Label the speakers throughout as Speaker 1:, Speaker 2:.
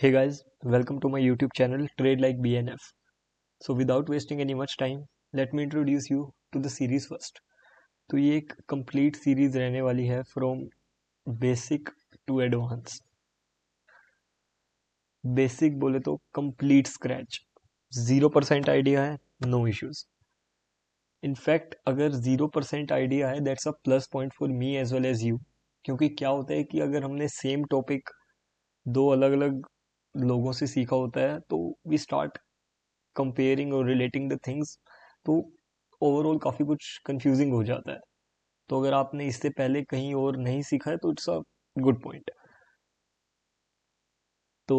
Speaker 1: Hey guys, welcome to my YouTube channel Trade Like BNF. So without wasting any much time, let me introduce you to the series first. तो ये एक complete series रहने वाली है from basic to advanced. Basic बोले तो complete scratch. 0% idea है, no issues. In fact अगर 0% आइडिया है that's a plus point for me as well as you, क्योंकि क्या होता है कि अगर हमने सेम टॉपिक दो अलग अलग लोगों से सीखा होता है तो वी स्टार्ट कंपेयरिंग और रिलेटिंग द थिंग्स, तो ओवरऑल काफ़ी कुछ कंफ्यूजिंग हो जाता है. तो अगर आपने इससे पहले कहीं और नहीं सीखा है तो इट्स अ गुड पॉइंट. तो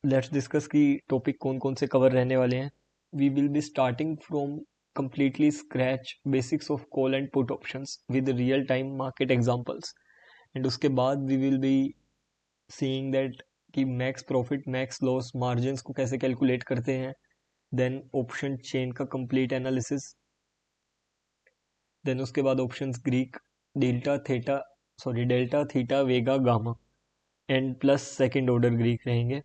Speaker 1: लेट्स डिस्कस कि टॉपिक कौन कौन से कवर रहने वाले हैं. We will be starting from completely scratch basics of call and put options with real time market examples, and उसके बाद we will be seeing that कि max profit max loss margins को कैसे कैलकुलेट करते हैं, देन ऑप्शन चेन का complete analysis, then उसके बाद options Greek, delta theta vega gamma and plus second order Greek रहेंगे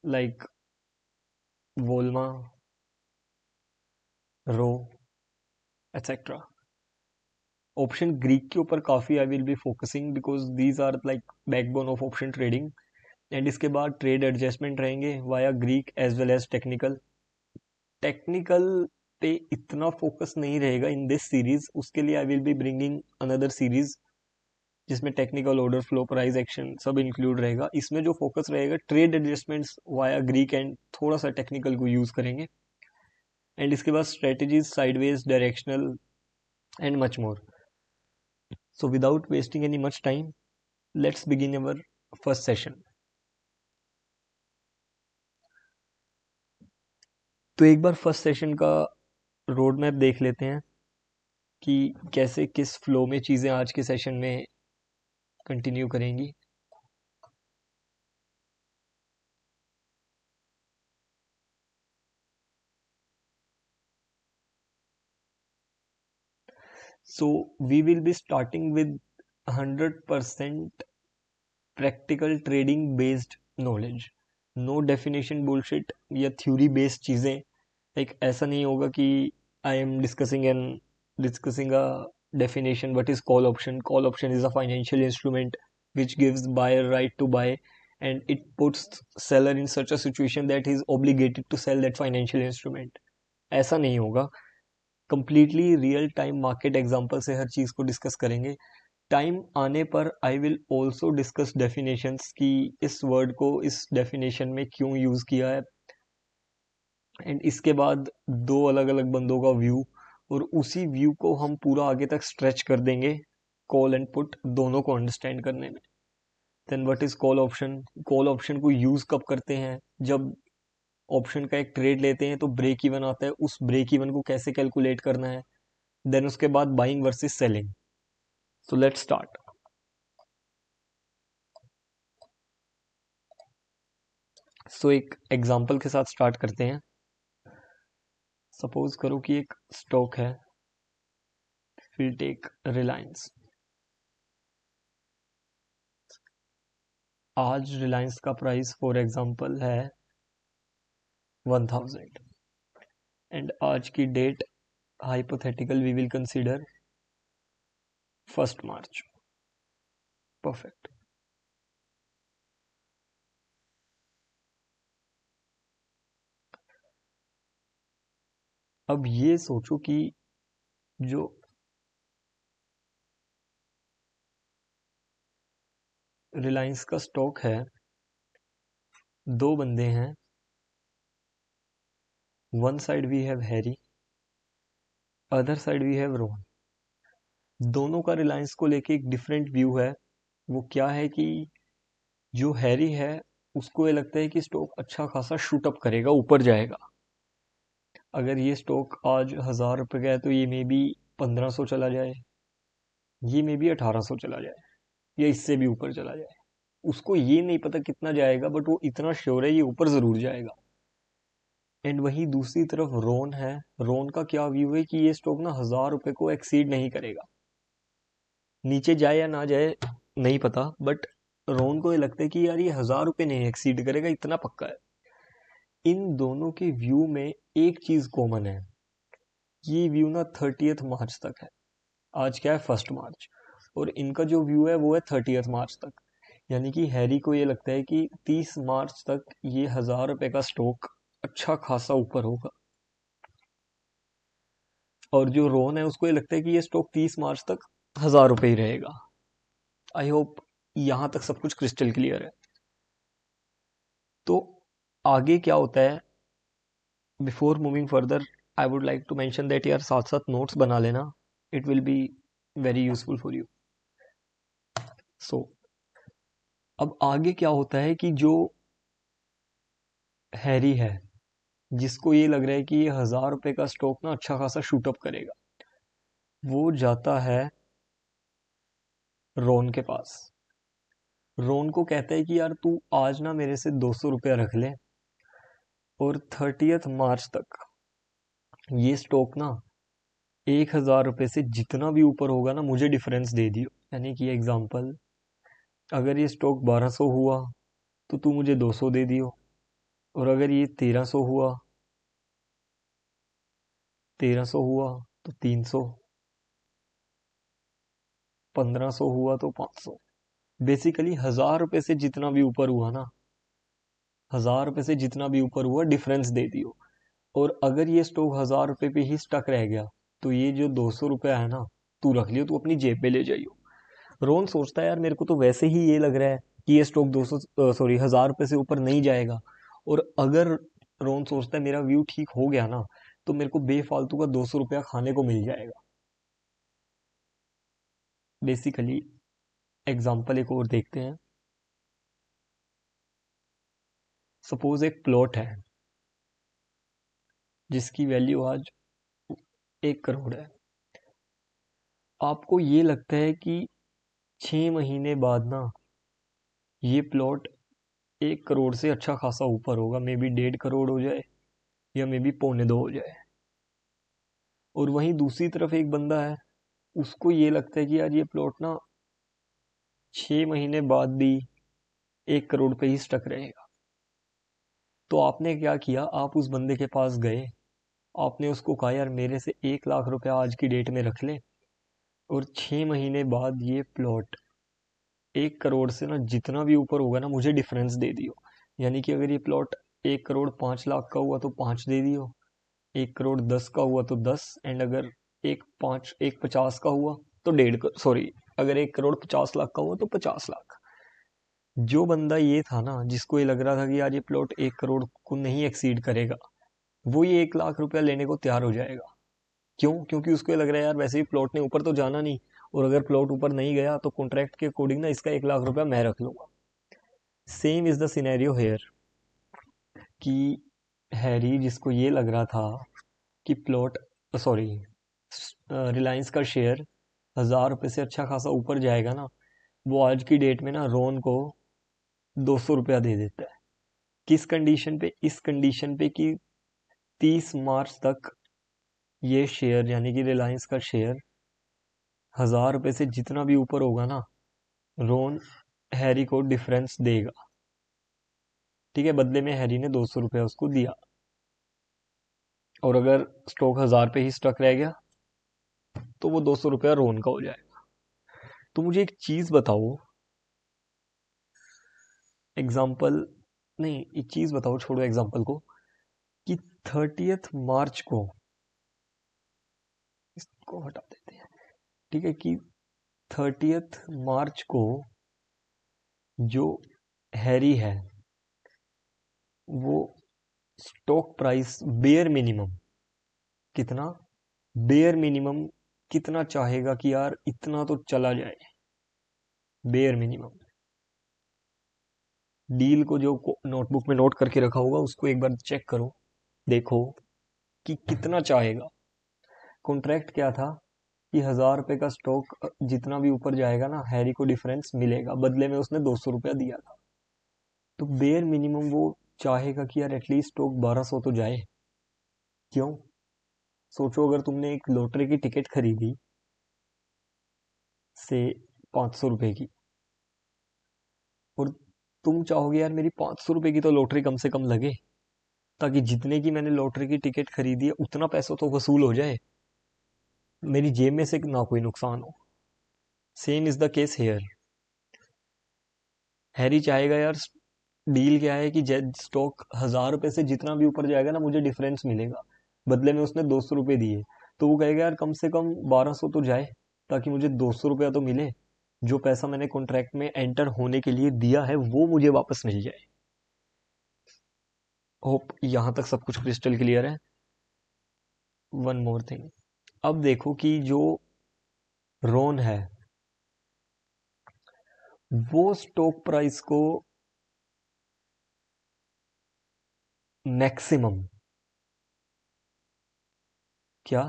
Speaker 1: like volma, rho etcetera. Option Greek के ऊपर काफ़ी I will be focusing because these are like backbone of option trading. And इसके बाद trade adjustment रहेंगे via Greek as well as technical. Technical पे इतना focus नहीं रहेगा इन दिस सीरीज, उसके लिए I will be bringing another series जिसमें technical order flow price action सब इंक्लूड रहेगा. इसमें जो फोकस रहेगा trade adjustments via Greek and थोड़ा सा टेक्निकल को यूज करेंगे. एंड इसके बाद strategies, sideways, directional and much more. So without wasting any much time, let's begin our first session. तो एक बार फर्स्ट सेशन का रोड मैप देख लेते हैं कि कैसे किस फ्लो में चीज़ें आज के सेशन में कंटिन्यू करेंगी. So we will be starting with 100% practical trading based knowledge. No definition bullshit या theory based चीज़ें. like ऐसा नहीं होगा कि I am discussing a definition. What is call option? Call option is a financial instrument which gives buyer right to buy, and it puts seller in such a situation that he is obligated to sell that financial instrument. ऐसा नहीं होगा. Completely real time market example से हर चीज़ को discuss करेंगे. Time आने पर I will also discuss definitions कि इस वर्ड को इस डेफिनेशन में क्यों यूज़ किया है. एंड इसके बाद दो अलग अलग बंदों का व्यू, और उसी व्यू को हम पूरा आगे तक स्ट्रेच कर देंगे कॉल एंड पुट दोनों को अंडरस्टैंड करने में. Then what is call option? Call option को यूज़ कब करते हैं? जब ऑप्शन का एक ट्रेड लेते हैं तो ब्रेक इवन आता है, उस ब्रेक इवन को कैसे कैलकुलेट करना है. देन उसके बाद buying versus selling. So let's start. So एक एग्जांपल के साथ स्टार्ट करते हैं. सपोज करो कि एक स्टॉक है, विल टेक रिलायंस. आज रिलायंस का प्राइस फॉर एग्जांपल है 1000, एंड आज की date hypothetical we will consider 1 March. Perfect. अब ये सोचो कि जो रिलायंस का स्टॉक है, दो बंदे हैं. One side we have Harry, other side we have Rohan. दोनों का रिलायंस को लेके एक डिफरेंट व्यू है. वो क्या है कि जो हैरी है उसको ये लगता है कि स्टॉक अच्छा खासा शूट अप करेगा, ऊपर जाएगा. अगर ये स्टॉक आज 1000 रुपये का है तो ये मे बी 1500 चला जाए, ये मे बी 1800 चला जाए, या इससे भी ऊपर चला जाए. उसको ये नहीं पता कितना जाएगा, बट वो इतना श्योर है ये ऊपर जरूर जाएगा. एंड वहीं दूसरी तरफ रोन है. रोन का क्या व्यू है कि ये स्टॉक ना 1000 रुपये को एक्सीड नहीं करेगा. नीचे जाए या ना जाए नहीं पता, बट रोहन को ये लगता है कि यार ये 1,000 रुपये नहीं एक्सीड करेगा, इतना पक्का है। इन दोनों के व्यू में एक चीज कॉमन है, ये व्यू ना 30th मार्च तक है। आज क्या है, 1 मार्च, और इनका जो व्यू है वो है 30th मार्च तक। यानी कि हैरी को ये लगता है कि 30 मार्च तक ये 1,000 रुपये का स्टॉक अच्छा खासा ऊपर होगा, और जो रोहन है उसको ये लगता है कि ये स्टॉक 30 मार्च तक 1,000 रुपये ही रहेगा। आई होप यहां तक सब कुछ क्रिस्टल क्लियर है। तो आगे क्या होता है, before moving further I would like to mention that यार साथ साथ नोट्स बना लेना, it will be very useful for you. So अब आगे क्या होता है कि जो हैरी है, जिसको ये लग रहा है कि ये 1,000 रुपये का स्टॉक ना अच्छा खासा शूटअप करेगा, वो जाता है रोन के पास। रोन को कहता है कि यार तू आज ना मेरे से 200 रुपया रख ले, और 30th मार्च तक ये स्टॉक ना 1,000 रुपये से जितना भी ऊपर होगा ना मुझे डिफरेंस दे दियो। यानी कि एग्जाम्पल, अगर ये स्टॉक 1,200 हुआ तो तू मुझे 200 दे दियो, और अगर ये 1,300 हुआ तो 300, 1,500 हुआ तो 500। बेसिकली 1,000 रुपये से जितना भी ऊपर हुआ ना, 1,000 रुपये से जितना भी ऊपर हुआ डिफरेंस दे दियो। और अगर ये स्टॉक 1,000 रुपये पे ही स्टक रह गया तो ये जो 200 रुपया है ना, तू रख लियो, तू अपनी जेब पे ले जाइयो। रोहन सोचता है यार मेरे को तो वैसे ही ये लग रहा है कि ये स्टॉक 1,000 रुपये से ऊपर नहीं जाएगा, और अगर रोहन सोचता है मेरा व्यू ठीक हो गया ना तो मेरे को बेफालतू का 200 रुपया खाने को मिल जाएगा। बेसिकली एग्जाम्पल एक और देखते हैं। सपोज एक प्लॉट है जिसकी वैल्यू आज 1 करोड़ है। आपको ये लगता है कि 6 महीने बाद ना ये प्लॉट 1 करोड़ से अच्छा खासा ऊपर होगा, मे बी 1.5 करोड़ हो जाए या मे बी 1.25 हो जाए। और वहीं दूसरी तरफ एक बंदा है, उसको ये लगता है कि यार ये प्लॉट ना 6 महीने बाद भी 1 करोड़ पे ही स्टक रहेगा। तो आपने क्या किया, आप उस बंदे के पास गए, आपने उसको कहा यार मेरे से 1 लाख रुपया आज की डेट में रख ले, और 6 महीने बाद ये प्लॉट 1 करोड़ से ना जितना भी ऊपर होगा ना मुझे डिफरेंस दे दियो। यानी कि अगर ये प्लॉट 1 करोड़ 5 लाख का हुआ तो 5 दे दियो, 1 करोड़ 10 का हुआ तो 10, एंड अगर 1 50 का हुआ तो 1.5, सॉरी, अगर 1 करोड़ 50 लाख का हुआ तो 50 लाख। जो बंदा ये था ना, जिसको ये लग रहा था कि यार ये प्लॉट 1 करोड़ को नहीं एक्सीड करेगा, वो ये 1 लाख रुपया लेने को तैयार हो जाएगा। क्यों? क्योंकि उसको ये लग रहा है यार वैसे भी प्लॉट ने ऊपर तो जाना नहीं, और अगर प्लॉट ऊपर नहीं गया तो कॉन्ट्रैक्ट के अकॉर्डिंग ना इसका 1 लाख रुपया मैं रख लूंगा। Same is the scenario here, कि हैरी जिसको ये लग रहा था कि प्लॉट, सॉरी, रिलायंस का शेयर 1,000 रुपये से अच्छा खासा ऊपर जाएगा ना, वो आज की डेट में ना रोन को 200 रुपया दे देता है। किस कंडीशन पे? इस कंडीशन पे कि 30 मार्च तक ये शेयर, यानी कि रिलायंस का शेयर 1,000 रुपये से जितना भी ऊपर होगा ना, रोन हैरी को डिफरेंस देगा। ठीक है, बदले में हैरी ने 200 रुपया उसको दिया, और अगर स्टॉक 1,000 पे ही स्टक रह गया तो वो 200 रुपया रोन का हो जाएगा। तो मुझे एक चीज बताओ, एग्जाम्पल, नहीं एक चीज बताओ, छोड़ो एग्जाम्पल को, कि 30th मार्च को, इसको हटा देते हैं, ठीक है, कि 30th मार्च को जो हैरी है वो स्टॉक प्राइस बेयर मिनिमम कितना, बेयर मिनिमम कितना चाहेगा कि यार इतना तो चला जाए। बेयर मिनिमम डील को जो नोटबुक में नोट करके रखा होगा उसको एक बार चेक करो, देखो कि कितना चाहेगा। कॉन्ट्रैक्ट क्या था कि 1,000 रुपये का स्टॉक जितना भी ऊपर जाएगा ना हैरी को डिफरेंस मिलेगा, बदले में उसने 200 रुपया दिया था। तो बेयर मिनिमम वो चाहेगा कि यार एटलीस्ट स्टॉक 1,200 तो जाए। क्यों? सोचो अगर तुमने एक लॉटरी की टिकट खरीदी से 500 रुपए की, और तुम चाहोगे यार मेरी 500 रुपये की तो लॉटरी कम से कम लगे, ताकि जितने की मैंने लॉटरी की टिकट खरीदी है उतना पैसा तो वसूल हो जाए, मेरी जेब में से ना कोई नुकसान हो। Same is the case hair. Harry चाहेगा यार, डील क्या है कि स्टॉक 1000 रुपये से जितना भी ऊपर जाएगा ना मुझे डिफरेंस मिलेगा, बदले में उसने 200 रुपये दिए, तो वो कहेगा यार कम से कम 1200 तो जाए, ताकि मुझे 200 रुपया तो मिले, जो पैसा मैंने कॉन्ट्रैक्ट में एंटर होने के लिए दिया है वो मुझे वापस मिल जाए। होप यहाँ तक सब कुछ क्रिस्टल क्लियर है। वन मोर थिंग, अब देखो कि जो रोन है वो स्टॉक प्राइस को मैक्सिमम, क्या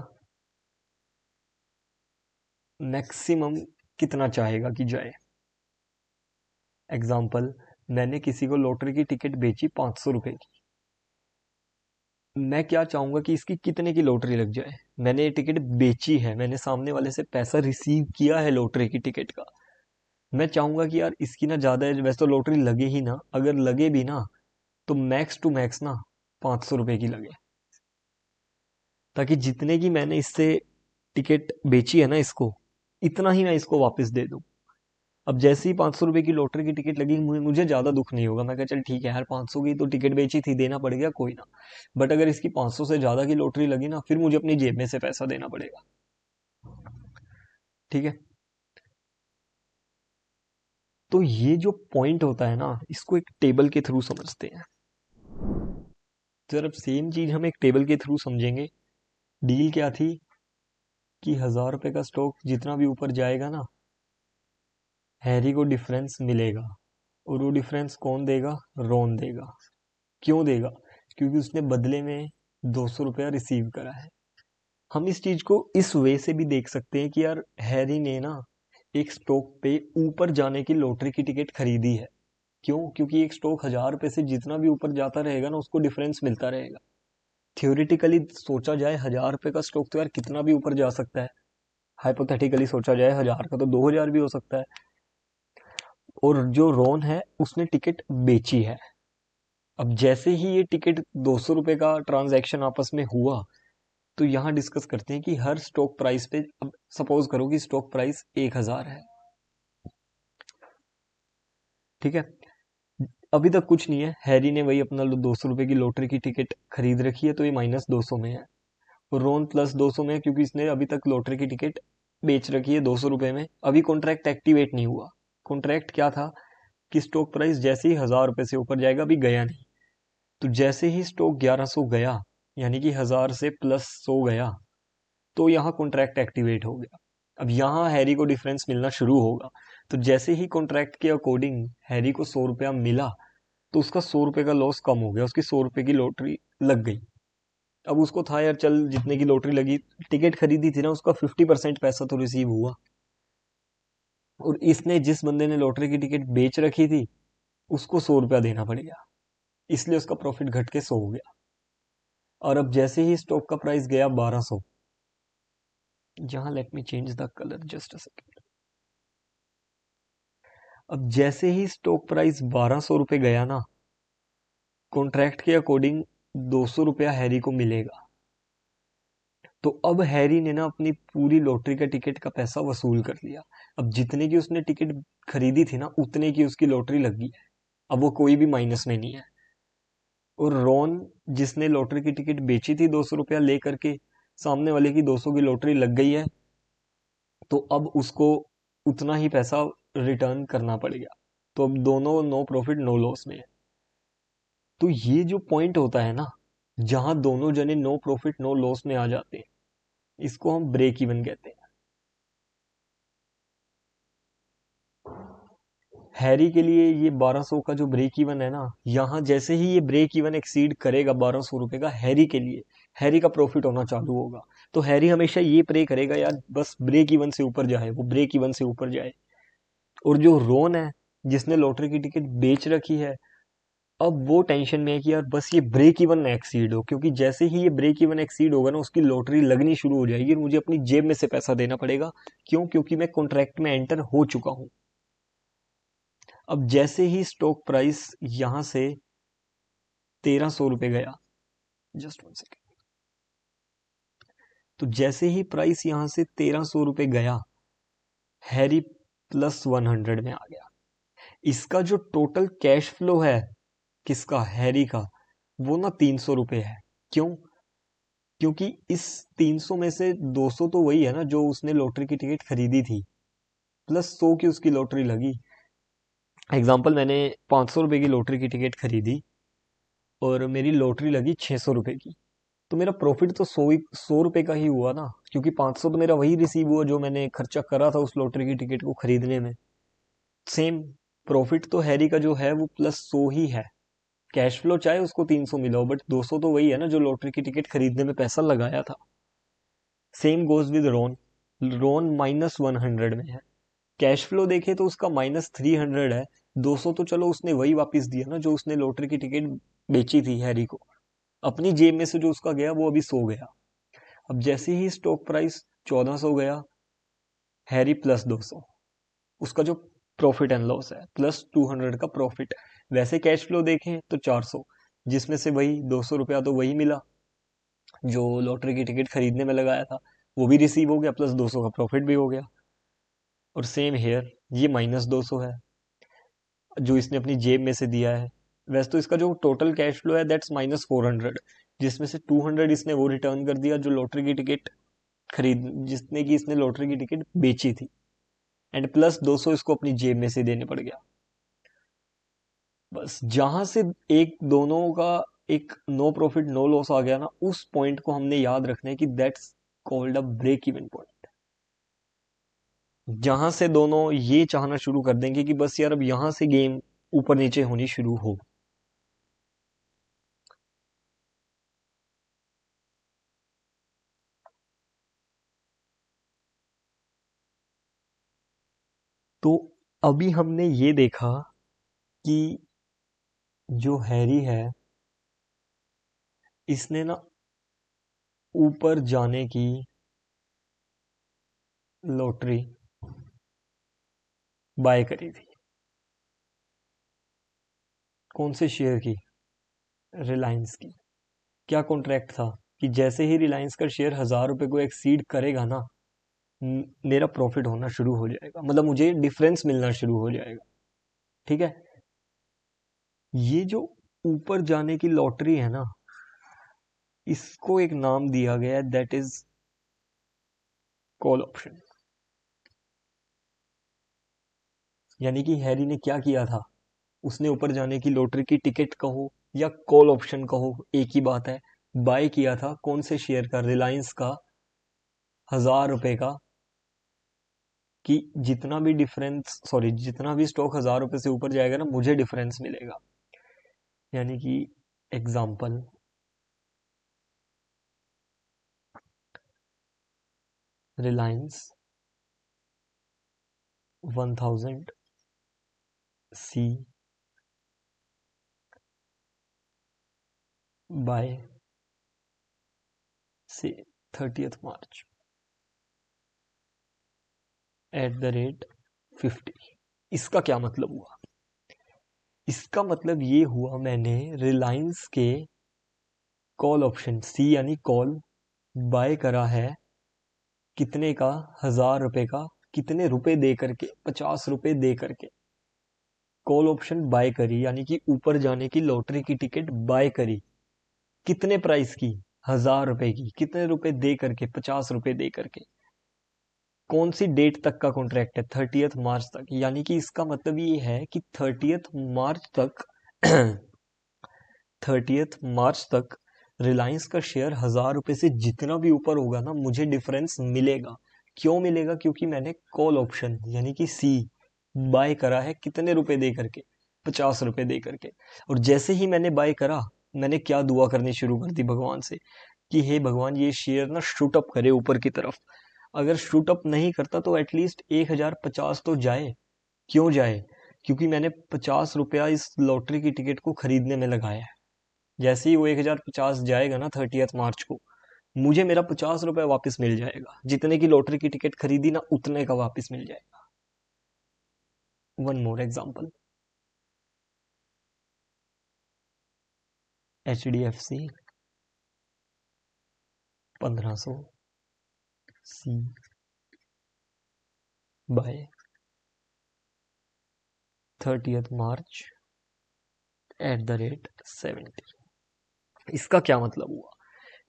Speaker 1: मैक्सिमम कितना चाहेगा कि जाए। एग्जाम्पल, मैंने किसी को लॉटरी की टिकट बेची 500 रुपए की, मैं क्या चाहूंगा कि इसकी कितने की लॉटरी लग जाए। मैंने ये टिकट बेची है, मैंने सामने वाले से पैसा रिसीव किया है लॉटरी की टिकट का, मैं चाहूंगा कि यार इसकी ना ज्यादा है, वैसे तो लॉटरी लगे ही ना, अगर लगे भी ना तो मैक्स टू मैक्स ना 500 रुपए की लगे, ताकि जितने की मैंने इससे टिकट बेची है ना इसको, इतना ही मैं इसको वापस दे दूं। अब जैसे ही 500 रुपए की लॉटरी की टिकट लगी, मुझे ज्यादा दुख नहीं होगा, मैं कहा चल ठीक है यार 500 की तो टिकट बेची थी, देना पड़ गया कोई ना। बट अगर इसकी 500 से ज्यादा की लॉटरी लगी ना, फिर मुझे अपनी जेब में से पैसा देना पड़ेगा। ठीक है, तो ये जो पॉइंट होता है ना, इसको एक टेबल के थ्रू समझते हैं। तो यार अब सेम चीज हम एक टेबल के थ्रू समझेंगे। डील क्या थी कि 1000 रुपए का स्टॉक जितना भी ऊपर जाएगा ना, हैरी को डिफरेंस मिलेगा, और वो डिफरेंस कौन देगा, रोन देगा। क्यों देगा, क्योंकि उसने बदले में 200 रुपया रिसीव करा है। हम इस चीज को इस वे से भी देख सकते हैं कि यार हैरी ने ना एक स्टॉक पे ऊपर जाने की लॉटरी की टिकट खरीदी है। क्यों, क्योंकि एक स्टॉक 1000 रुपए से जितना भी ऊपर जाता रहेगा ना उसको डिफरेंस मिलता रहेगा। थियोरिटिकली सोचा जाए 1000 रुपए का स्टॉक तो यार कितना भी ऊपर जा सकता है, हाइपोथेटिकली सोचा जाए 1000 का तो 2000 भी हो सकता है। और जो रोन है उसने टिकट बेची है। अब जैसे ही ये टिकट 200 रुपए का ट्रांजैक्शन आपस में हुआ, तो यहाँ डिस्कस करते हैं कि हर स्टॉक प्राइस पे, अब सपोज करो कि स्टॉक प्राइस 1000 है। ठीक है, अभी तक कुछ नहीं है, हैरी ने वही अपना 200 रुपए की लॉटरी की टिकट खरीद रखी है, तो ये -200 में है। और रोन +200 में है, क्योंकि इसने अभी तक लॉटरी की टिकट बेच रखी है 200 रुपए में, अभी कॉन्ट्रैक्ट एक्टिवेट नहीं हुआ। कॉन्ट्रैक्ट क्या था कि स्टॉक प्राइस जैसे ही 1000 रुपए से ऊपर जाएगा, अभी गया नहीं, तो जैसे ही स्टॉक 1100 गया, यानी कि 1000 से +100 गया, तो यहाँ कॉन्ट्रैक्ट एक्टिवेट हो गया। अब यहाँ हैरी को डिफरेंस मिलना शुरू होगा। तो जैसे ही कॉन्ट्रैक्ट के अकॉर्डिंग हैरी को 100 रुपया मिला, तो उसका 100 रुपए का लॉस कम हो गया, उसकी 100 रुपए की लॉटरी लग गई। अब उसको था यार चल जितने की लॉटरी लगी, टिकट खरीदी थी ना, उसका 50% पैसा तो रिसीव हुआ, और इसने जिस बंदे ने लॉटरी की टिकट बेच रखी थी उसको 100 रुपया देना पड़ेगा, इसलिए उसका प्रॉफिट घट के 100 हो गया। और अब जैसे ही स्टॉक का प्राइस गया 1200, जहां let me change the colour just a second. अब जैसे ही स्टॉक प्राइस 1200 रुपये गया ना, कॉन्ट्रैक्ट के अकॉर्डिंग 200 रुपया हैरी को मिलेगा। तो अब हैरी ने ना अपनी पूरी लॉटरी का टिकट का पैसा वसूल कर लिया। अब जितने की उसने टिकट खरीदी थी ना, उतने की उसकी लॉटरी लग गई है, अब वो कोई भी माइनस में नहीं है। और रॉन, जिसने लॉटरी की टिकट बेची थी 200 रुपया ले करके, सामने वाले की 200 की लॉटरी लग गई है, तो अब उसको उतना ही पैसा रिटर्न करना पड़ेगा। तो अब दोनों नो प्रॉफिट नो लॉस में है। तो ये जो पॉइंट होता है ना, जहां दोनों जने नो प्रॉफिट नो लॉस में आ जाते हैं, इसको हम ब्रेक इवन कहते हैं। हैरी के लिए ये 1200 का जो ब्रेक इवन है ना, यहाँ जैसे ही ये ब्रेक इवन एक्सीड करेगा 1200 रुपए का, हैरी के लिए हैरी का प्रॉफिट होना चालू होगा। तो हैरी हमेशा ये प्रे करेगा यार बस ब्रेक इवन से ऊपर जाए, वो ब्रेक इवन से ऊपर जाए। और जो रोन है, जिसने लॉटरी की टिकट बेच रखी है, अब वो टेंशन में है कि यार बस ये ब्रेक इवन ना एक्सीड हो, क्योंकि जैसे ही ये ब्रेक इवन एक्सीड होगा ना, उसकी लॉटरी लगनी शुरू हो जाएगी और मुझे अपनी जेब में से पैसा देना पड़ेगा। क्यों, क्योंकि मैं कॉन्ट्रैक्ट में एंटर हो चुका हूं। अब जैसे ही स्टॉक प्राइस यहां से 1300 रुपये गया, जस्ट 1 सेकेंड, तो जैसे ही प्राइस यहां से 1300 रुपये गया, हैरी +100 में आ गया। इसका जो टोटल कैश फ्लो है, किसका, हैरी का, वो ना 300 रुपये है। क्यों? क्योंकि इस 300 में से 200 तो वही है ना जो उसने लॉटरी की टिकट खरीदी थी, प्लस 100 की उसकी लॉटरी लगी। एग्जाम्पल, मैंने 500 रुपये की लॉटरी की टिकट खरीदी और मेरी लॉटरी लगी 600 रुपये की, तो मेरा प्रॉफिट तो 100 रुपये का ही हुआ ना, क्योंकि 500 तो मेरा वही रिसीव हुआ जो मैंने खर्चा करा था उस लॉटरी की टिकट को खरीदने में। सेम प्रॉफिट तो हैरी का जो है वो +100 ही है। कैश फ्लो चाहे उसको 300 मिला हो, बट 200 तो वही है ना जो लॉटरी की टिकट खरीदने में पैसा लगाया था। सेम गोज विद रोन। रोन -100 में है। कैश फ्लो देखे तो उसका -300 है। 200 तो चलो उसने वही वापस दिया ना जो उसने लॉटरी की टिकट बेची थी हैरी को। अपनी जेब में से जो उसका गया वो अभी 100 गया। अब जैसे ही स्टॉक प्राइस 1400 गया, हैरी +200, उसका जो प्रॉफिट एंड लॉस है, +200 का प्रॉफिट। वैसे कैश फ्लो देखें तो 400, जिसमें से वही 200 रुपया तो वही मिला जो लॉटरी की टिकट खरीदने में लगाया था, वो भी रिसीव हो गया, +200 का प्रॉफिट भी हो गया। और सेम हेयर, ये -200 है जो इसने अपनी जेब में से दिया है। वैसे तो इसका जो टोटल कैश फ्लो है दैट्स -400, जिसमें से 200 इसने वो रिटर्न कर दिया जो लॉटरी की टिकट खरीद जिसने की इसने लॉटरी की टिकट बेची थी, एंड +200 इसको अपनी जेब में से देने पड़ गया। बस जहां से एक दोनों का एक नो प्रॉफिट नो लॉस आ गया ना, उस पॉइंट को हमने याद रखना है कि that's called a break even point. जहां से दोनों ये चाहना शुरू कर देंगे कि बस यार अब यहां से गेम ऊपर नीचे होनी शुरू हो। तो अभी हमने ये देखा कि जो हैरी है इसने ना ऊपर जाने की लॉटरी बाय करी थी। कौन से शेयर की? रिलायंस की। क्या कॉन्ट्रैक्ट था कि जैसे ही रिलायंस का शेयर 1000 रुपए को एक्सीड करेगा ना, मेरा प्रॉफिट होना शुरू हो जाएगा, मतलब मुझे डिफरेंस मिलना शुरू हो जाएगा। ठीक है। ये जो ऊपर जाने की लॉटरी है ना, इसको एक नाम दिया गया है, दैट इज कॉल ऑप्शन। यानी कि हैरी ने क्या किया था, उसने ऊपर जाने की लॉटरी की टिकट कहो या कॉल ऑप्शन कहो, एक ही बात है, बाय किया था कौन से शेयर का, रिलायंस का, 1000 रुपए का, कि जितना भी डिफरेंस, सॉरी, जितना भी स्टॉक 1000 रुपए से ऊपर जाएगा ना, मुझे डिफरेंस मिलेगा। यानी कि एग्जाम्पल, रिलायंस 1000 सी बाय से 30th मार्च @50। इसका क्या मतलब हुआ? इसका मतलब ये हुआ, मैंने रिलायंस के कॉल ऑप्शन सी यानी कॉल बाय करा है, कितने का, 1000 रुपए का, कितने रुपए दे करके, 50 रुपए दे करके कॉल ऑप्शन बाय करी, यानी कि ऊपर जाने की लॉटरी की टिकट बाय करी। कितने प्राइस की? 1000 रुपए की। कितने रुपए दे करके? 50 रुपए दे करके। कौन सी डेट तक का कॉन्ट्रैक्ट है? 30th मार्च तक। यानी कि इसका मतलब ये है कि 30th मार्च तक 30th मार्च तक रिलायंस का शेयर 1000 रुपए से जितना भी ऊपर होगा ना, मुझे डिफरेंस मिलेगा। क्यों मिलेगा? क्योंकि मैंने कॉल ऑप्शन यानी कि सी बाय करा है, कितने रुपए दे करके? 50 रुपए दे करके। और जैसे ही मैंने बाय करा, मैंने क्या दुआ करनी शुरू कर दी भगवान से कि हे भगवान, ये शेयर ना शूट अप करे ऊपर की तरफ। अगर शूट अप नहीं करता तो एटलीस्ट 1050 तो जाए। क्यों जाए? क्योंकि मैंने 50 रुपया इस लॉटरी की टिकट को खरीदने में लगाया है। जैसे ही वो 1050 जाएगा ना 30th मार्च को, मुझे मेरा 50 रुपया वापस मिल जाएगा। जितने की लॉटरी की टिकट खरीदी ना, उतने का वापस मिल जाएगा। One more example, HDFC 1500 C buy 30th March @70। इसका क्या मतलब हुआ?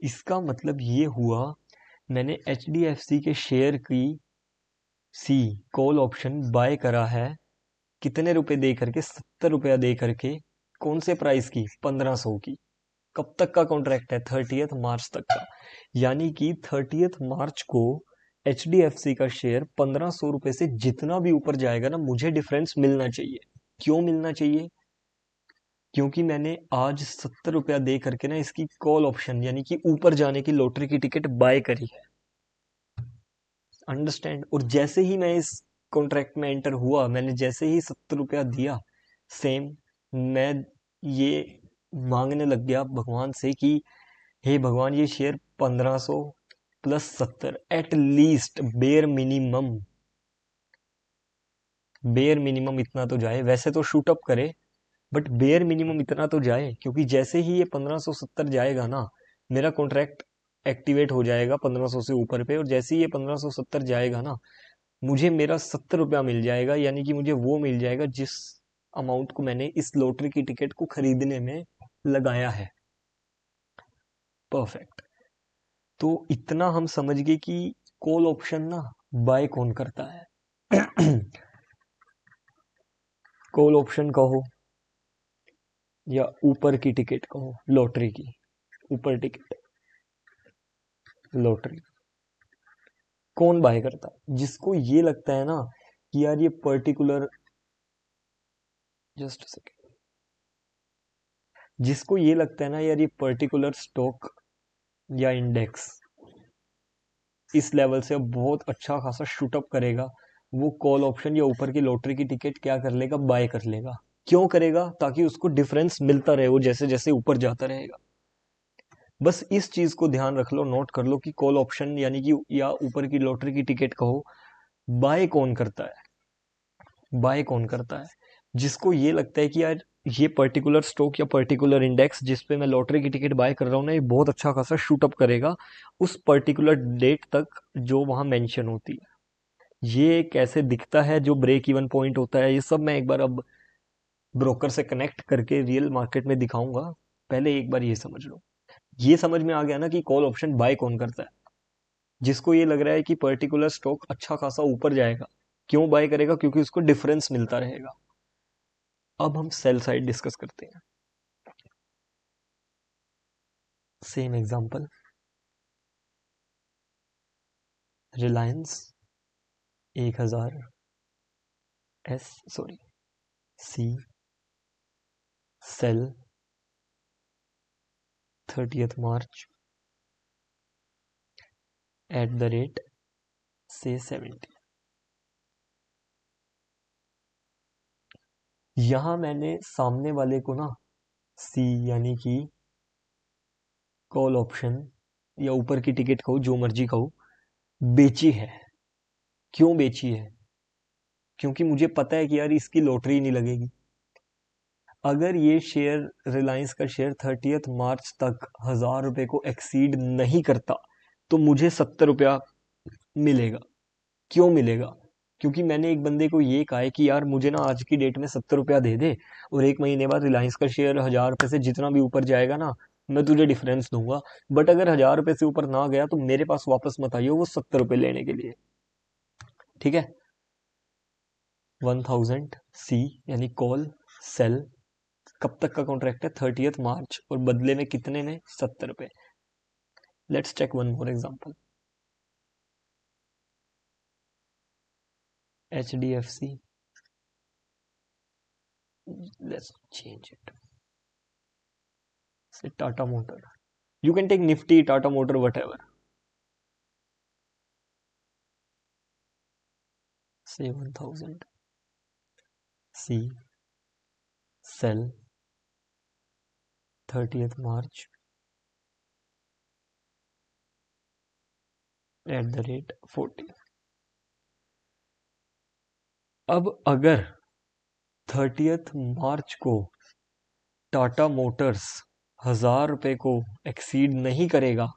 Speaker 1: इसका मतलब ये हुआ, मैंने HDFC के शेयर की सी कॉल ऑप्शन बाय करा है। कितने रुपए दे करके? 70 रुपया दे करके। कौन से प्राइस की? 1500 की। कब तक का कॉन्ट्रैक्ट है? 30th मार्च तक का। यानी कि 30th मार्च को HDFC का शेयर 1500 रुपए से जितना भी ऊपर जाएगा ना, मुझे डिफरेंस मिलना चाहिए। क्यों मिलना चाहिए? क्योंकि मैंने आज 70 रुपया दे करके ना इसकी कॉल ऑप्शन यानी कि ऊपर जाने की लॉटरी की टिकट बाय करी है। अंडरस्टैंड? और जैसे ही मैं इस कॉन्ट्रैक्ट में एंटर हुआ, मैंने जैसे ही 70 रुपया दिया, सेम मैं ये मांगने लग गया भगवान से कि हे भगवान, ये share 1500 plus 70 at least bare minimum इतना तो जाए। वैसे तो शूट अप करे, बट बेयर मिनिमम इतना तो जाए, क्योंकि जैसे ही ये 1570 जाएगा ना, मेरा कॉन्ट्रैक्ट एक्टिवेट हो जाएगा 1500 से ऊपर पे। और जैसे ही ये 1570 जाएगा ना, मुझे मेरा 70 रुपया मिल जाएगा। यानी कि मुझे वो मिल जाएगा जिस अमाउंट को मैंने इस लॉटरी की टिकट को खरीदने में लगाया है। परफेक्ट। तो इतना हम समझ गए कि कॉल ऑप्शन ना बाय कौन करता है। कॉल ऑप्शन कहो या ऊपर की टिकट कहो, लॉटरी की ऊपर टिकट, लॉटरी कौन बाय करता है? जिसको ये लगता है ना कि यार ये पर्टिकुलर, जस्ट सेकेंड, जिसको ये लगता है ना यार ये पर्टिकुलर स्टॉक या इंडेक्स इस लेवल से अब बहुत अच्छा खासा शूटअप करेगा, वो कॉल ऑप्शन या ऊपर की लॉटरी की टिकट क्या कर लेगा? बाय कर लेगा। क्यों करेगा? ताकि उसको डिफरेंस मिलता रहे, वो जैसे जैसे ऊपर जाता रहेगा। बस इस चीज को ध्यान रख लो, नोट कर लो कि कॉल ऑप्शन यानी कि या ऊपर की लॉटरी की टिकट कहो, बाय कौन करता है? बाय कौन करता है? जिसको ये लगता है कि यार ये पर्टिकुलर स्टॉक या पर्टिकुलर इंडेक्स जिस पे मैं लॉटरी की टिकट बाय कर रहा हूँ ना, ये बहुत अच्छा खासा शूट अप करेगा उस पर्टिकुलर डेट तक जो वहां मेंशन होती है। ये कैसे दिखता है, जो ब्रेक इवन पॉइंट होता है, ये सब मैं एक बार अब ब्रोकर से कनेक्ट करके रियल मार्केट में दिखाऊंगा। पहले एक बार ये समझ लो। ये समझ में आ गया ना कि कॉल ऑप्शन बाय कौन करता है? जिसको ये लग रहा है कि पर्टिकुलर स्टॉक अच्छा खासा ऊपर जाएगा। क्यों बाय करेगा? क्योंकि उसको डिफरेंस मिलता रहेगा। अब हम सेल साइड डिस्कस करते हैं। Same example, Reliance 1000 S sorry C sell 30th March से 70। यहां मैंने सामने वाले को ना सी यानी कि कॉल ऑप्शन या ऊपर की टिकट कहो, जो मर्जी कहो, बेची है। क्यों बेची है? क्योंकि मुझे पता है कि यार इसकी लॉटरी नहीं लगेगी। अगर ये शेयर, रिलायंस का शेयर 30th मार्च तक 1000 रुपए को एक्सीड नहीं करता, तो मुझे 70 रुपया मिलेगा। क्यों मिलेगा? क्योंकि मैंने एक बंदे को ये कहा है कि यार मुझे ना आज की डेट में 70 रुपया दे दे, और 1 महीने बाद रिलायंस का शेयर 1000 रुपए से जितना भी ऊपर जाएगा ना, मैं तुझे डिफरेंस दूंगा। बट अगर 1000 रुपए से ऊपर ना गया तो मेरे पास वापस मत आइयो वो 70 रुपए लेने के लिए। ठीक है? 1000 सी यानी कॉल सेल, कब तक का कॉन्ट्रैक्ट है? 30th मार्च, और बदले में कितने में? 70 रुपए। Let's check one more example. HDFC, let's change it, say Tata motor, you can take Nifty, Tata Motor, whatever. Say 1000 C sell 30th March @40। अब अगर 30th मार्च को टाटा मोटर्स 1000 रुपये को एक्सीड नहीं करेगा,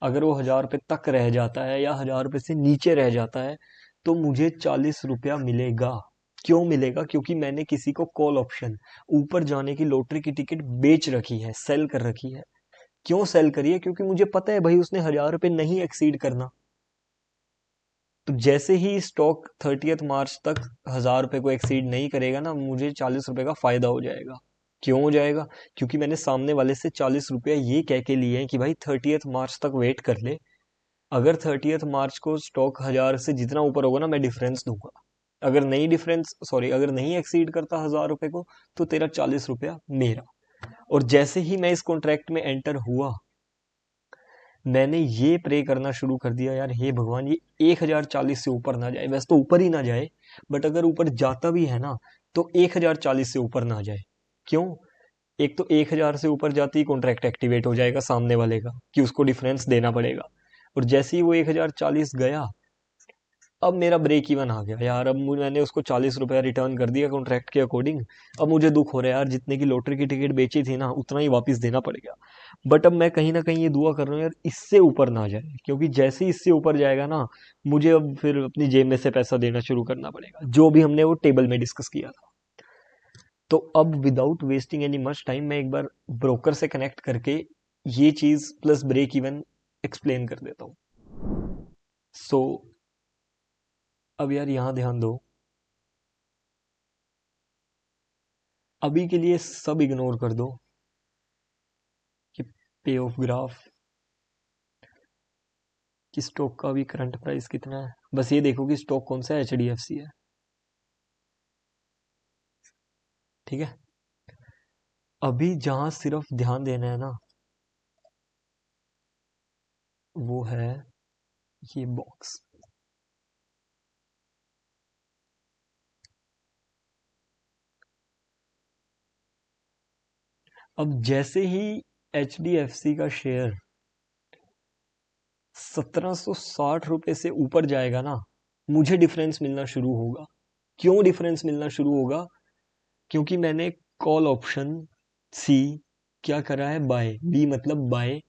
Speaker 1: अगर वो 1000 रुपये तक रह जाता है या 1000 रुपये से नीचे रह जाता है, तो मुझे 40 रुपया मिलेगा। क्यों मिलेगा? क्योंकि मैंने किसी को कॉल ऑप्शन, ऊपर जाने की लॉटरी की टिकट बेच रखी है, सेल कर रखी है। क्यों सेल करी है? क्योंकि मुझे पता है भाई उसने 1000 रुपये नहीं एक्सीड करना। तो जैसे ही स्टॉक 30 मार्च तक 1000 रुपये को एक्सीड नहीं करेगा ना, मुझे 40 रुपये का फायदा हो जाएगा। क्यों हो जाएगा? क्योंकि मैंने सामने वाले से 40 रुपया ये कह के लिए हैं कि भाई 30 मार्च तक वेट कर ले, अगर 30 मार्च को स्टॉक 1000 से जितना ऊपर होगा ना, मैं डिफरेंस दूंगा। अगर नहीं एक्सीड करता 1000 रुपये को, तो तेरा 40 रुपया मेरा। और जैसे ही मैं इस कॉन्ट्रैक्ट में एंटर हुआ, मैंने ये प्रे करना शुरू कर दिया, यार हे भगवान, ये 1040 से ऊपर ना जाए। वैसे तो ऊपर ही ना जाए, बट अगर ऊपर जाता भी है ना, तो 1040 से ऊपर ना जाए। क्यों? एक तो 1000 से ऊपर जाती ही कॉन्ट्रैक्ट एक्टिवेट हो जाएगा सामने वाले का, कि उसको डिफरेंस देना पड़ेगा। और जैसे ही वो 1040 गया, अब मेरा ब्रेक इवन आ गया यार। अब मैंने उसको 40 रुपया रिटर्न कर दिया कॉन्ट्रैक्ट के अकॉर्डिंग। अब मुझे दुख हो रहा है यार, जितने की लॉटरी की टिकट बेची थी ना, उतना ही वापस देना पड़ेगा। बट अब मैं कहीं ना कहीं ये दुआ कर रहा हूँ यार, इससे ऊपर ना जाए, क्योंकि जैसे ही इससे ऊपर जाएगा ना, मुझे अब फिर अपनी जेब में से पैसा देना शुरू करना पड़ेगा, जो भी हमने वो टेबल में डिस्कस किया था। तो अब without wasting any much time, मैं एक बार ब्रोकर से कनेक्ट करके ये चीज प्लस ब्रेक इवन एक्सप्लेन कर देता हूँ। सो अब यार यहाँ ध्यान दो, अभी के लिए सब इग्नोर कर दो कि पे ऑफ ग्राफ, कि स्टॉक का अभी करंट प्राइस कितना है। बस ये देखो कि स्टॉक कौन सा है, HDFC है। ठीक है, अभी जहां सिर्फ ध्यान देना है ना, वो है ये बॉक्स। अब जैसे ही HDFC का शेयर 1760 रुपये से ऊपर जाएगा ना, मुझे डिफरेंस मिलना शुरू होगा। क्यों डिफरेंस मिलना शुरू होगा? क्योंकि मैंने कॉल ऑप्शन सी क्या करा है, बाय, बी मतलब बाय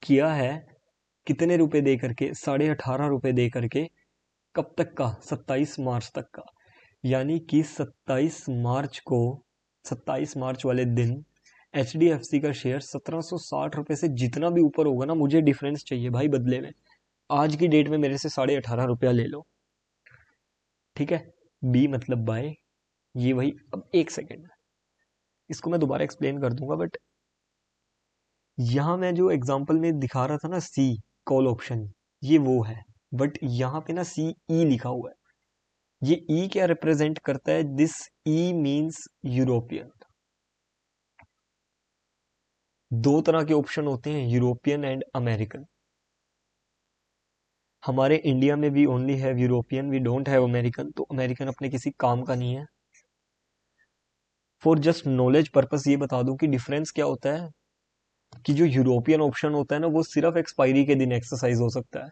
Speaker 1: किया है। कितने रुपए दे करके? 18.5 रुपए दे करके। कब तक का? 27 मार्च तक का। यानी कि 27 मार्च वाले दिन HDFC का शेयर 1760 रुपये से जितना भी ऊपर होगा ना, मुझे डिफरेंस चाहिए भाई बदले में। आज की डेट में मेरे से 18.5 रुपया ले लो। ठीक है, बी मतलब बाय, ये वही। अब एक सेकेंड, इसको मैं दोबारा एक्सप्लेन कर दूंगा, बट यहाँ मैं जो एग्जांपल में दिखा रहा था ना, सी कॉल ऑप्शन, ये वो है। बट यहाँ पे ना CE लिखा हुआ है। ये E क्या रिप्रेजेंट करता है? This E means European. दो तरह के ऑप्शन होते हैं, यूरोपियन एंड अमेरिकन। हमारे इंडिया में we only have European, we don't have American. तो अमेरिकन अपने किसी काम का नहीं है। फॉर जस्ट नॉलेज पर्पस ये बता दूं कि डिफरेंस क्या होता है, कि जो यूरोपियन ऑप्शन होता है ना, वो सिर्फ एक्सपायरी के दिन एक्सरसाइज हो सकता है।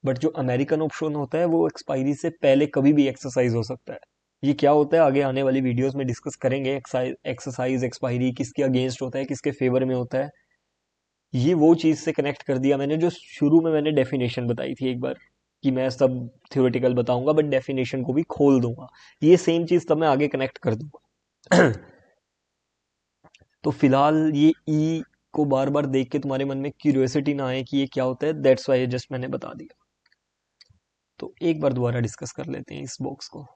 Speaker 1: बट जो अमेरिकन ऑप्शन होता है, वो एक्सपायरी से पहले कभी भी एक्सरसाइज हो सकता है। ये क्या होता है आगे आने वाली वीडियोस में डिस्कस करेंगे। एक्सरसाइज एक्सपायरी किसके अगेंस्ट होता है, किसके फेवर में होता है। ये वो चीज से कनेक्ट कर दिया मैंने, जो शुरू में मैंने डेफिनेशन बताई थी एक बार, कि मैं सब थ्योरेटिकल बताऊंगा बट डेफिनेशन को भी खोल दूंगा। ये सेम चीज तब मैं आगे कनेक्ट कर दूंगा। तो फिलहाल ये ई को बार बार देख के तुम्हारे मन में क्यूरियोसिटी ना आए कि ये क्या होता है, दैट्स वाई जस्ट मैंने बता दिया। तो एक बार दोबारा डिस्कस कर लेते हैं इस बॉक्स को।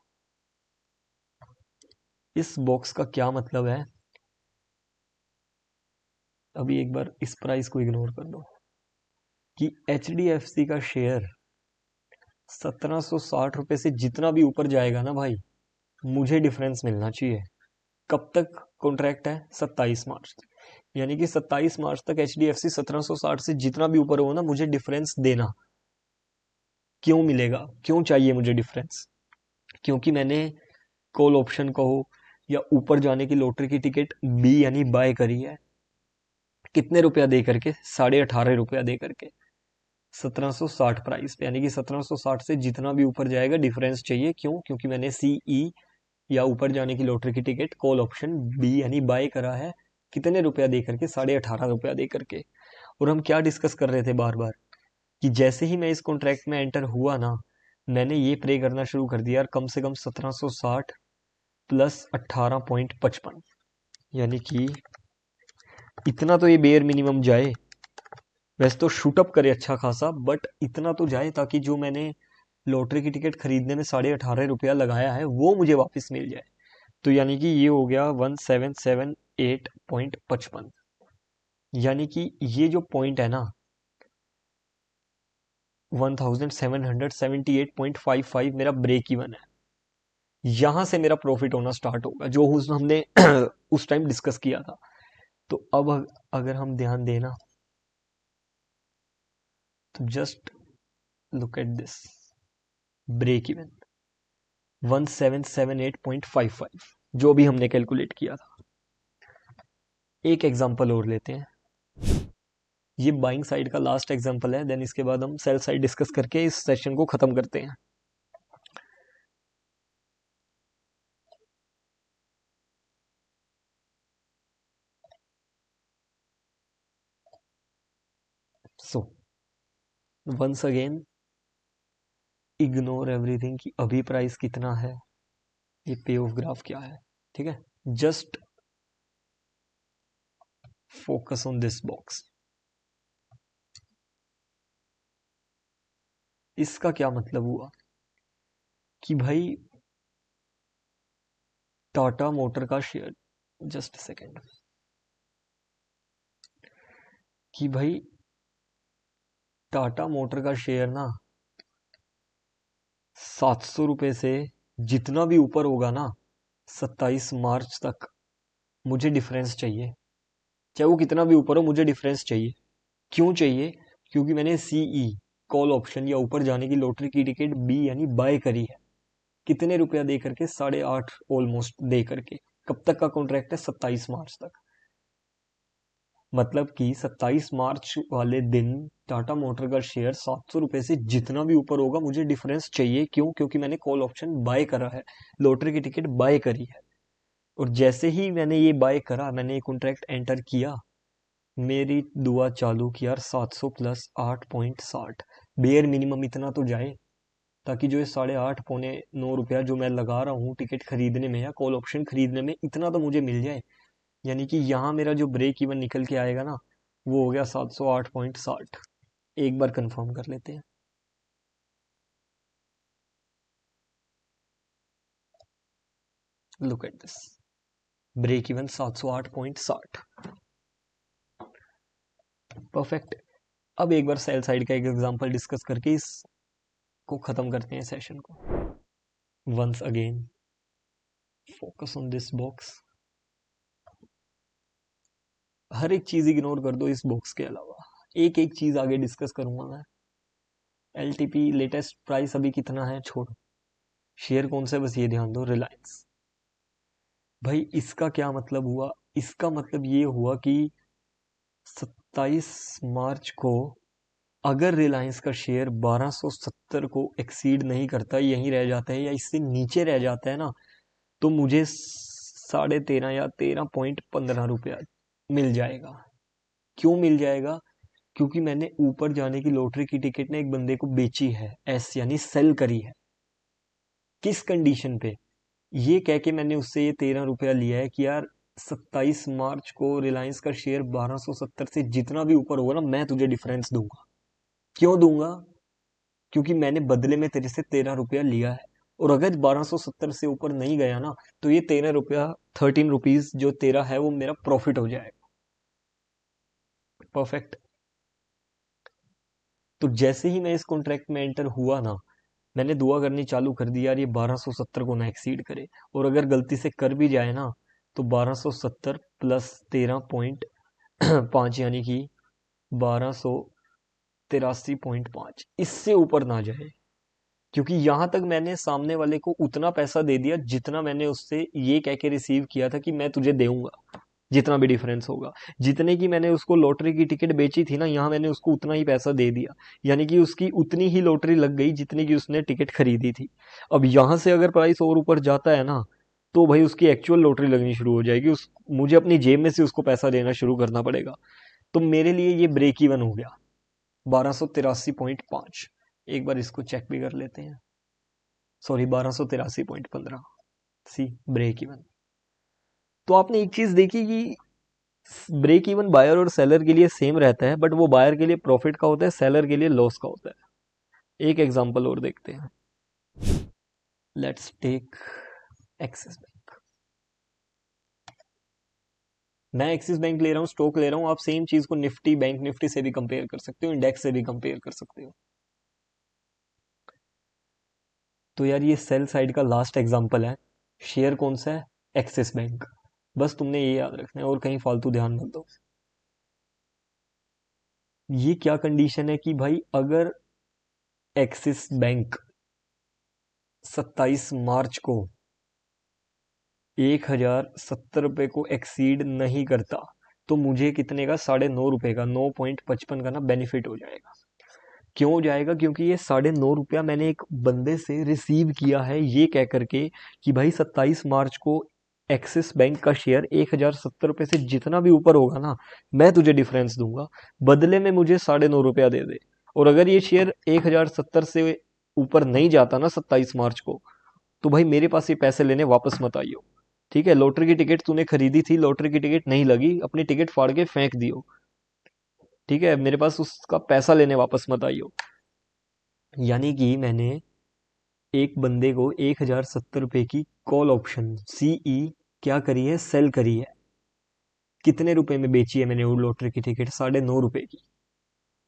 Speaker 1: इस बॉक्स का क्या मतलब है? अभी एक बार इस प्राइस को इग्नोर कर दो, कि HDFC का शेयर 1760 रुपये से जितना भी ऊपर जाएगा ना भाई, मुझे डिफरेंस मिलना चाहिए। कब तक कॉन्ट्रैक्ट है? 27 मार्च तक। यानी कि 27 मार्च तक HDFC 1760 से जितना भी ऊपर हो ना, मुझे डिफरेंस देना। क्यों मिलेगा? क्यों चाहिए मुझे डिफरेंस? क्योंकि मैंने कॉल ऑप्शन कहो या ऊपर जाने की लॉटरी की टिकट बी यानी बाय करी है। कितने रुपया दे करके? 18.5 रुपया दे करके, 1760 प्राइस पे। यानी कि 1760 से जितना भी ऊपर जाएगा डिफरेंस चाहिए। क्यों? क्योंकि मैंने CE या ऊपर जाने की लॉटरी की टिकट कॉल ऑप्शन बी यानी बाय करा है कितने रुपया दे करके? 18.5 रुपया दे करके। और हम क्या डिस्कस कर रहे थे बार बार कि जैसे ही मैं इस कॉन्ट्रैक्ट में एंटर हुआ ना, मैंने ये प्रे करना शुरू कर दिया यार, कम से कम 1760 प्लस 18.55, यानी कि इतना तो ये बेयर मिनिमम जाए। वैसे तो शूटअप करे अच्छा खासा, बट इतना तो जाए ताकि जो मैंने लॉटरी की टिकट खरीदने में 18.5 रुपया लगाया है वो मुझे वापस मिल जाए। तो यानी कि ये हो गया 1778.55, यानी कि ये जो पॉइंट है ना 1778.55 मेरा ब्रेक इवन है। यहां से मेरा प्रॉफिट होना स्टार्ट होगा, जो हमने उस टाइम डिस्कस किया था। तो अब अगर हम ध्यान देना तो just look at this break even 1778.55, जो भी हमने कैलकुलेट किया था। एक एग्जांपल और लेते हैं, ये बाइंग साइड का लास्ट एग्जांपल है, देन इसके बाद हम सेल साइड डिस्कस करके इस सेशन को खत्म करते हैं। So once again ignore everything कि अभी प्राइस कितना है, ये पे ऑफ ग्राफ क्या है, ठीक है। Just focus on this box. इसका क्या मतलब हुआ कि भाई टाटा मोटर का शेयर, जस्ट सेकेंड, कि भाई टाटा मोटर का शेयर ना 700 रुपये से जितना भी ऊपर होगा ना 27 मार्च तक, मुझे डिफरेंस चाहिए। चाहे वो कितना भी ऊपर हो, मुझे डिफरेंस चाहिए। क्यों चाहिए? क्योंकि मैंने सीई कॉल ऑप्शन या ऊपर जाने की लॉटरी की टिकट बी यानी बाय करी है। कितने रुपया दे करके? 8.5 ऑलमोस्ट दे करके। कब तक का कॉन्ट्रैक्ट है? 27 मार्च तक। मतलब कि 27 मार्च वाले दिन टाटा मोटर का शेयर 700 रुपये से जितना भी ऊपर होगा मुझे डिफरेंस चाहिए। क्यों? क्योंकि मैंने कॉल ऑप्शन बाय करा है, लॉटरी की टिकट बाय करी है। और जैसे ही मैंने ये बाय करा, मैंने ये कॉन्ट्रैक्ट एंटर किया, मेरी दुआ चालू की यार 700 प्लस 8.60 बेयर मिनिमम इतना तो जाए, ताकि जो ये 8.5 पौने 9 रुपया जो मैं लगा रहा हूँ टिकट खरीदने में या कॉल ऑप्शन खरीदने में, इतना तो मुझे मिल जाए। यानी कि यहाँ मेरा जो ब्रेक इवन निकल के आएगा ना, वो हो गया 708.60। एक बार कंफर्म कर लेते हैं। Look at this, break even 708.60, perfect. अब एक बार सेल साइड का एक एग्जांपल डिस्कस करके इसको खत्म करते हैं सेशन को। Once again focus on this box. हर एक चीज इग्नोर कर दो इस बॉक्स के अलावा, एक एक चीज आगे डिस्कस करूंगा मैं। एलटीपी लेटेस्ट प्राइस अभी कितना है छोड़ो, शेयर कौन से, बस ये ध्यान दो, रिलायंस। भाई इसका क्या मतलब हुआ? इसका मतलब ये हुआ कि 27 मार्च को अगर रिलायंस का शेयर 1270 को एक्सीड नहीं करता, यहीं रह जाता है या इससे नीचे रह जाता है ना, तो मुझे 13.5 या 13.15 रुपया मिल जाएगा। क्यों मिल जाएगा? क्योंकि मैंने ऊपर जाने की लॉटरी की टिकट ने एक बंदे को बेची है, एस यानी सेल करी है। किस कंडीशन पे? ये कह के मैंने उससे ये 13 रुपया लिया है कि यार 27 मार्च को रिलायंस का शेयर 1270 से जितना भी ऊपर होगा ना, मैं तुझे डिफरेंस दूंगा। क्यों दूंगा? क्योंकि मैंने बदले में तेरे से 13 रुपया लिया है। और अगर 1270 से ऊपर नहीं गया ना, तो ये 13 रुपया, 13 रुपीज जो तेरा है वो मेरा प्रॉफिट हो जाएगा। परफेक्ट। तो जैसे ही मैं इस कॉन्ट्रैक्ट में एंटर हुआ ना, मैंने दुआ करनी चालू कर दी यार ये 1270 को ना एक्सीड करे। और अगर गलती से कर भी जाए ना, तो 1270 प्लस 13.5 यानी कि 1283.5, इससे ऊपर ना जाए। क्योंकि यहां तक मैंने सामने वाले को उतना पैसा दे दिया जितना मैंने उससे ये कह के रिसीव किया था कि मैं तुझे दूंगा, जितना भी डिफरेंस होगा। जितने की मैंने उसको लॉटरी की टिकट बेची थी ना, यहाँ मैंने उसको उतना ही पैसा दे दिया। यानी कि उसकी उतनी ही लॉटरी लग गई जितनी की उसने टिकट खरीदी थी। अब यहाँ से अगर प्राइस और ऊपर जाता है ना, तो भाई उसकी एक्चुअल लॉटरी लगनी शुरू हो जाएगी, उस मुझे अपनी जेब में से उसको पैसा देना शुरू करना पड़ेगा। तो मेरे लिए ये ब्रेक इवन हो गया 1283.5। एक बार इसको चेक भी कर लेते हैं, सॉरी 1283.15। सी ब्रेक इवन। तो आपने एक चीज देखी कि ब्रेक इवन बायर और सेलर के लिए सेम रहता है, बट वो बायर के लिए प्रॉफिट का होता है, सेलर के लिए लॉस का होता है। एक एग्जांपल और देखते हैं, लेट्स टेक एक्सिस बैंक। मैं एक्सिस बैंक ले रहा हूँ, स्टॉक ले रहा हूँ, आप सेम चीज को निफ्टी, बैंक निफ्टी से भी कंपेयर कर सकते हो, इंडेक्स से भी कंपेयर कर सकते हो। तो यार ये सेल साइड का लास्ट एग्जांपल है। शेयर कौन सा है? Axis bank. बस तुमने ये याद रखना है और कहीं फालतू ध्यान मत दो। ये क्या कंडीशन है कि भाई अगर एक्सिस बैंक 27 मार्च को 1070 रुपये को एक्सीड नहीं करता, तो मुझे कितने का, 9.5 रुपये का, 9.55 का ना बेनिफिट हो जाएगा। क्यों हो जाएगा? क्योंकि ये 9.5 रुपया मैंने एक बंदे से रिसीव किया है, ये कह करके कि भाई 27 मार्च को एक्सिस बैंक का शेयर 1070 रुपये से जितना भी ऊपर होगा ना, मैं तुझे डिफरेंस दूंगा, बदले में मुझे 9.5 रुपया दे दे। और अगर ये शेयर 1070 से ऊपर नहीं जाता ना 27 मार्च को, तो भाई मेरे पास ये पैसे लेने वापस मत आइयो। ठीक है, लॉटरी की टिकट तूने खरीदी थी, लॉटरी की टिकट नहीं लगी, अपनी टिकट फाड़ के फेंक दियो। ठीक है, मेरे पास उसका पैसा लेने वापस मत आइयो। यानी कि मैंने एक बंदे को 1070 रुपये की कॉल ऑप्शन सीई क्या करी है, सेल करी है। कितने रुपए में बेची है मैंने वो लॉटरी की टिकट? 9.5 रुपए की।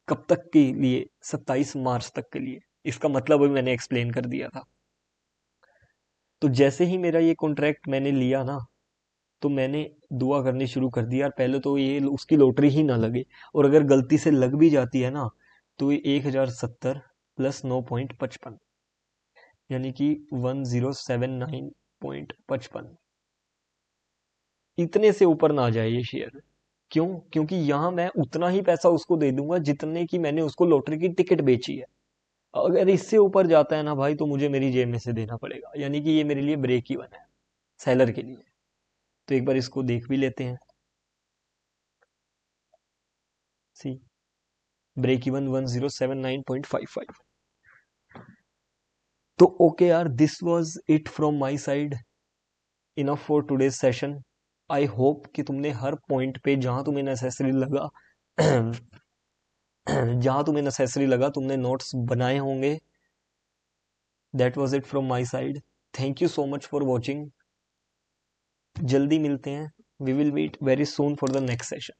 Speaker 1: कब तक के लिए? 27 मार्च तक के लिए। इसका मतलब भी मैंने एक्सप्लेन कर दिया था। तो जैसे ही मेरा ये कॉन्ट्रैक्ट मैंने लिया ना, तो मैंने दुआ करनी शुरू कर दी, यार पहले तो ये उसकी लॉटरी ही ना लगे, और अगर गलती से लग भी जाती है ना, तो ये 1070 प्लस 9.55, यानी कि 1079.55, इतने से ऊपर ना आ जाए ये शेयर। क्यों? क्योंकि यहाँ मैं उतना ही पैसा उसको दे दूंगा जितने की मैंने उसको लॉटरी की टिकट बेची है। अगर इससे ऊपर जाता है ना भाई, तो मुझे मेरी जेब में से देना पड़ेगा, यानी कि ये मेरे लिए ब्रेक इवन है, सेलर के लिए। तो एक बार इसको देख भी लेते हैं। सी ब्रेक इवन 1079.55। तो ओके यार, this was it from my side, enough for today's session. I hope कि तुमने हर पॉइंट पे जहां तुम्हें नेसेसरी लगा जहां तुम्हें नेसेसरी लगा तुमने नोट्स बनाए होंगे। That was it from my side. Thank you so much for watching. जल्दी मिलते हैं। We will meet very soon for the next session.